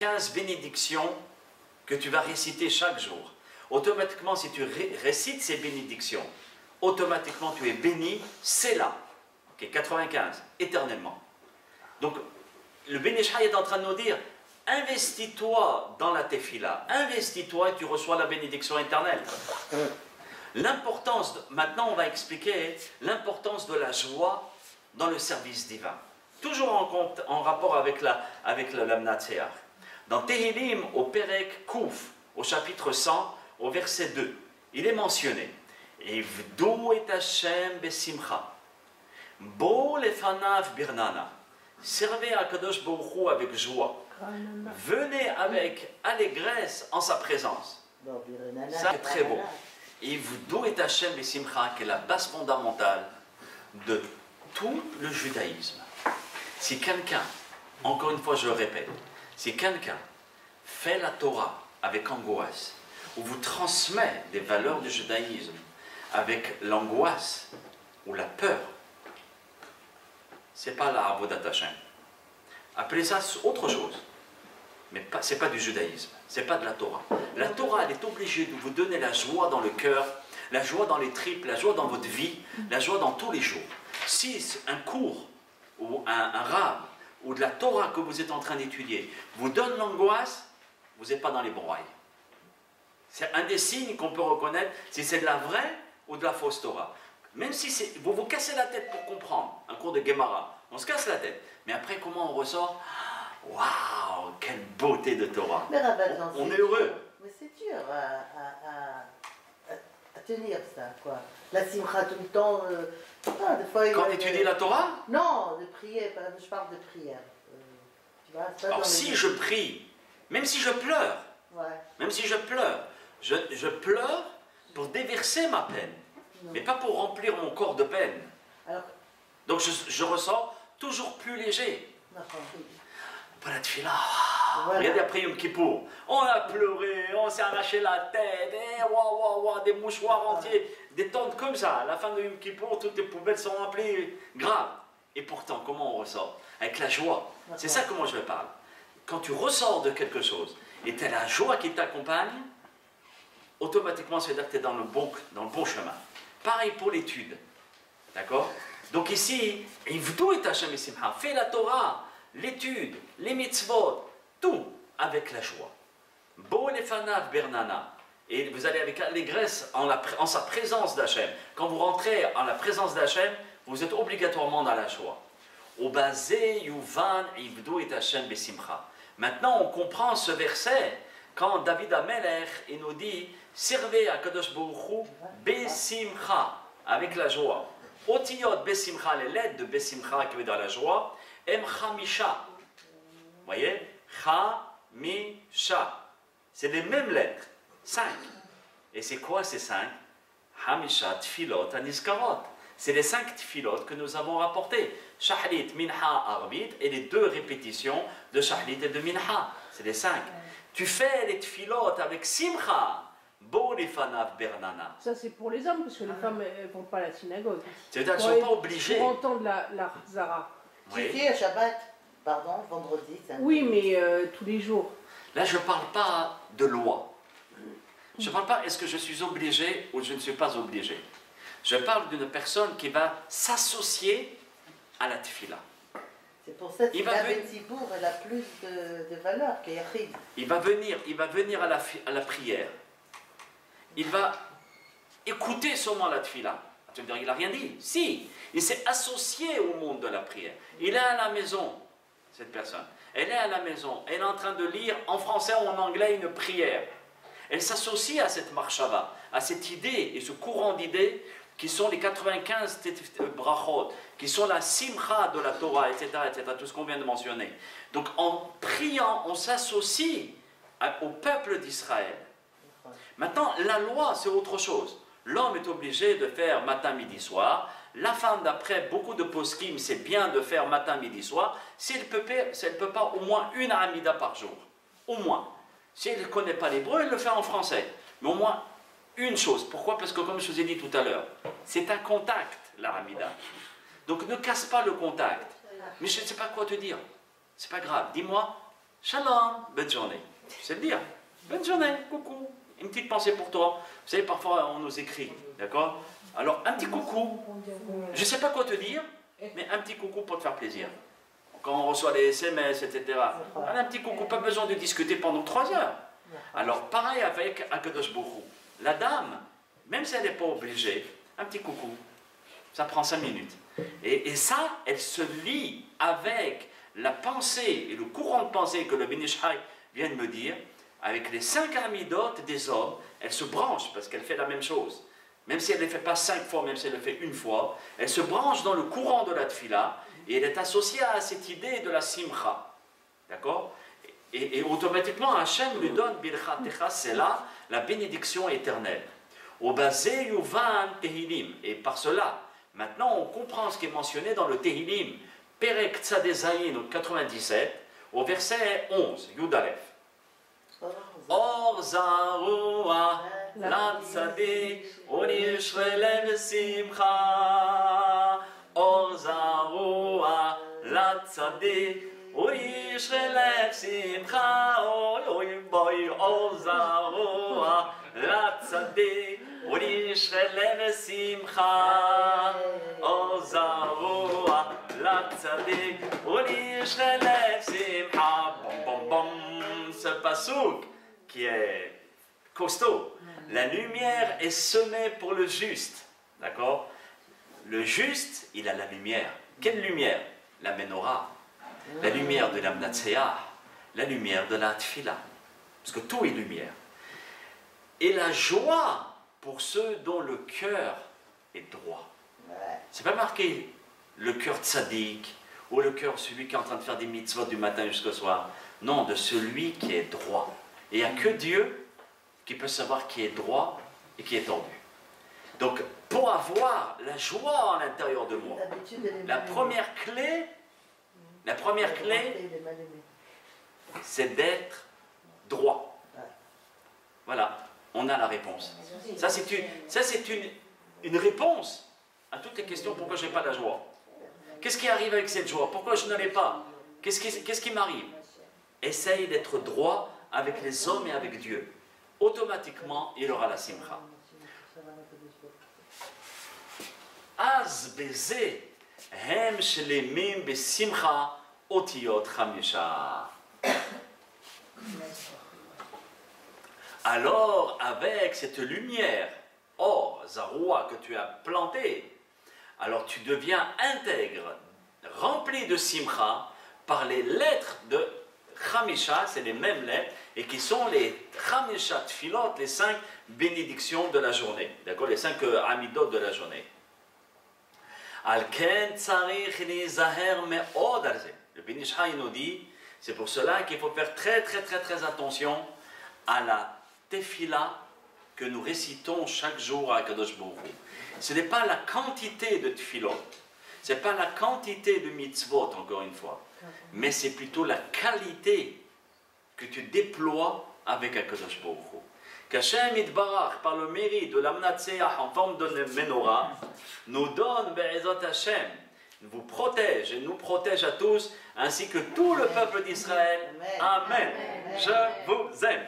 15 bénédictions que tu vas réciter chaque jour. Automatiquement, si tu récites ces bénédictions, automatiquement tu es béni, c'est là. Okay, 95, éternellement. Donc, le Ben Ish Chai est en train de nous dire, investis-toi dans la tefila, investis-toi et tu reçois la bénédiction éternelle. L'importance, maintenant on va expliquer l'importance de la joie dans le service divin. Toujours en rapport avec l'Amnat Seach. Dans Tehillim, au Perek Kouf, au chapitre 100, au verset 2, il est mentionné Ivdou et Hashem besimcha, bo lefanav birnana. Servez à Kadosh Baruch Hu avec joie. Venez avec allégresse en sa présence. Ça c'est très beau. Ivdou et Hashem besimcha, qui est la base fondamentale de tout le judaïsme. Si quelqu'un, encore une fois je le répète, si quelqu'un fait la Torah avec angoisse, ou vous transmet des valeurs du judaïsme avec l'angoisse ou la peur, c'est pas la Avodat Hashem. Appelez ça autre chose, mais ce n'est pas du judaïsme, c'est pas de la Torah. La Torah, elle est obligée de vous donner la joie dans le cœur, la joie dans les tripes, la joie dans votre vie, la joie dans tous les jours. Si un cours ou un rave ou de la Torah que vous êtes en train d'étudier vous donne l'angoisse, vous n'êtes pas dans les bons rails. C'est un des signes qu'on peut reconnaître si c'est de la vraie ou de la fausse Torah. Même si vous vous cassez la tête pour comprendre un cours de Gemara, on se casse la tête. Mais après, comment on ressort? Waouh, quelle beauté de Torah! Mais Rabban, on est heureux. Mais c'est dur à tenir ça, quoi. La simcha tout le temps. Des fois, quand on étudie la Torah? Non, de prière, je parle de prière. Tu vois, alors si je prie, même si je pleure, même si je pleure, je pleure pour déverser ma peine, mais pas pour remplir mon corps de peine. Alors, donc je ressors toujours plus léger. Pas la tefila. Regardez après Yom Kippour, on a pleuré, on s'est arraché la tête, des mouchoirs entiers, des tentes comme ça. À la fin de Yom Kippour, toutes les poubelles sont remplies, grave. Et pourtant, comment on ressort? Avec la joie. C'est ça que moi je parle. Quand tu ressors de quelque chose et tu as la joie qui t'accompagne, automatiquement, ça veut dire que tu es dans le bon chemin. Pareil pour l'étude. D'accord? Donc ici, Ivdou et Hashem Simcha, fais la Torah, l'étude, les mitzvot, tout avec la joie. Bo lefanav bernana. Et vous allez avec allégresse en sa présence d'Hachem. Quand vous rentrez en la présence d'Hachem, vous êtes obligatoirement dans la joie. Obazé yuvan Ivdou et Hashem besimcha. Maintenant, on comprend ce verset quand David Amelech il nous dit servez à Kadosh Baruch Hu besimcha, avec la joie. Otiyot besimcha, les lettres de besimcha qui veut dire la joie, em chamisha. Vous voyez? Chamisha. C'est les mêmes lettres, 5. Et c'est quoi ces 5? Hamisha tfilot aniskarot. C'est les 5 tfilot que nous avons rapportés. Shahrit, Minha, Arvit, et les 2 répétitions de Shahrit et de Minha. C'est les 5. Tu fais les tfilot avec Simcha. Bo lefanav bernana. Ça c'est pour les hommes, parce que les femmes ne vont pas à la synagogue. C'est-à-dire qu'elles ne sont pas obligées. Pour entendre la Zara. Oui. Tu fais à Shabbat, pardon, vendredi. Oui, mais tous les jours. Là, je ne parle pas de loi. Je ne parle pas est-ce que je suis obligé ou je ne suis pas obligé. Je parle d'une personne qui va s'associer à la tefila. C'est pour ça que la Betzibour, elle a plus de valeur qu'Yachid. Il va venir à la prière. Il va écouter seulement la tefila. Tu me diras, il n'a rien dit. Si, il s'est associé au monde de la prière. Il est à la maison, cette personne. Elle est à la maison. Elle est en train de lire en français ou en anglais une prière. Elle s'associe à cette marshava, à cette idée et ce courant d'idées qui sont les 95 brachot, qui sont la simcha de la Torah, etc., tout ce qu'on vient de mentionner. Donc en priant, on s'associe au peuple d'Israël. Maintenant, la loi, c'est autre chose. L'homme est obligé de faire matin, midi, soir. La femme, d'après beaucoup de poskim, c'est bien de faire matin, midi, soir. Si elle ne peut pas, au moins une amida par jour. Au moins. Si elle ne connaît pas l'hébreu, elle le fait en français. Mais au moins une chose. Pourquoi? Parce que comme je vous ai dit tout à l'heure, c'est un contact, la amida. Donc ne casse pas le contact. Mais je ne sais pas quoi te dire. C'est pas grave. Dis-moi, Shalom, bonne journée. Tu sais le dire. Bonne journée, coucou. Une petite pensée pour toi. Vous savez, parfois on nous écrit, d'accord? Alors, un petit coucou. Je ne sais pas quoi te dire, mais un petit coucou pour te faire plaisir. Quand on reçoit les SMS, etc. Un petit coucou, pas besoin de discuter pendant 3 heures. Alors, pareil avec Akadosh Baruch Hu. La dame, même si elle n'est pas obligée, un petit coucou, ça prend 5 minutes. Et ça, elle se lie avec la pensée et le courant de pensée que le Ben Ish Chai vient de me dire, avec les 5 amidotes des hommes, elle se branche parce qu'elle fait la même chose. Même si elle ne le fait pas 5 fois, même si elle le fait 1 fois, elle se branche dans le courant de la tfila et elle est associée à cette idée de la simcha. D'accord? Et automatiquement, Hachem lui donne Birchat Techa, c'est là la bénédiction éternelle. Au basé Yuvan Tehilim. Et par cela, maintenant on comprend ce qui est mentionné dans le Tehilim, Perek Tzadezayin au 97, au verset 11, Yud Aleph. Or Zaroua, la Tzadik, Onishvelem Simcha. Or Zaroua, la Tzadik, Onishvelem Simcha. Oy boy, Or Zaroua, la Tzadik, Onishvelem Simcha. Or Zaroua, la Tzadik, Onishvelem Simcha. Bom bom bom. Ce pasouk qui est costaud. La lumière est semée pour le juste. D'accord? Le juste, il a la lumière. Quelle lumière? La menorah. La lumière de la mnatseah. La lumière de la tfila. Parce que tout est lumière. Et la joie pour ceux dont le cœur est droit. C'est pas marqué le cœur tzaddik ou le cœur celui qui est en train de faire des mitzvot du matin jusqu'au soir. Non, de celui qui est droit. Et il n'y a que Dieu qui peut savoir qui est droit et qui est tordu. Donc, pour avoir la joie à l'intérieur de moi, la première clé, c'est d'être droit. Voilà, on a la réponse. Ça, c'est une réponse à toutes les questions pourquoi je n'ai pas la joie. Qu'est-ce qui arrive avec cette joie? Pourquoi je ne l'ai pas? Qu'est-ce qui m'arrive? Essaye d'être droit avec les hommes et avec Dieu. Automatiquement, il aura la simcha. Az beze hem shlemim besimcha otiyot chamisha. Alors, avec cette lumière, or, zaroua, que tu as plantée, alors tu deviens intègre, rempli de simcha, par les lettres de Chamisha, c'est les mêmes lettres, et qui sont les Chamisha Tfilot, les 5 bénédictions de la journée. D'accord? Les 5 amidot de la journée. Al-Ken Tzarich Nizaher Me'od Alze. Le Ben Ish Chai nous dit, c'est pour cela qu'il faut faire très attention à la tefila que nous récitons chaque jour à Kadosh Baruch Hu. Ce n'est pas la quantité de tfilot, ce n'est pas la quantité de mitzvot, encore une fois, mais c'est plutôt la qualité que tu déploies avec Akadosh Baruch Hu. Qu'Hachem Yitbarach, par le mérite de l'Amnatseah en forme de menorah, nous donne Be'ezot Hachem, vous protège et nous protège à tous, ainsi que tout le peuple d'Israël. Amen. Je vous aime.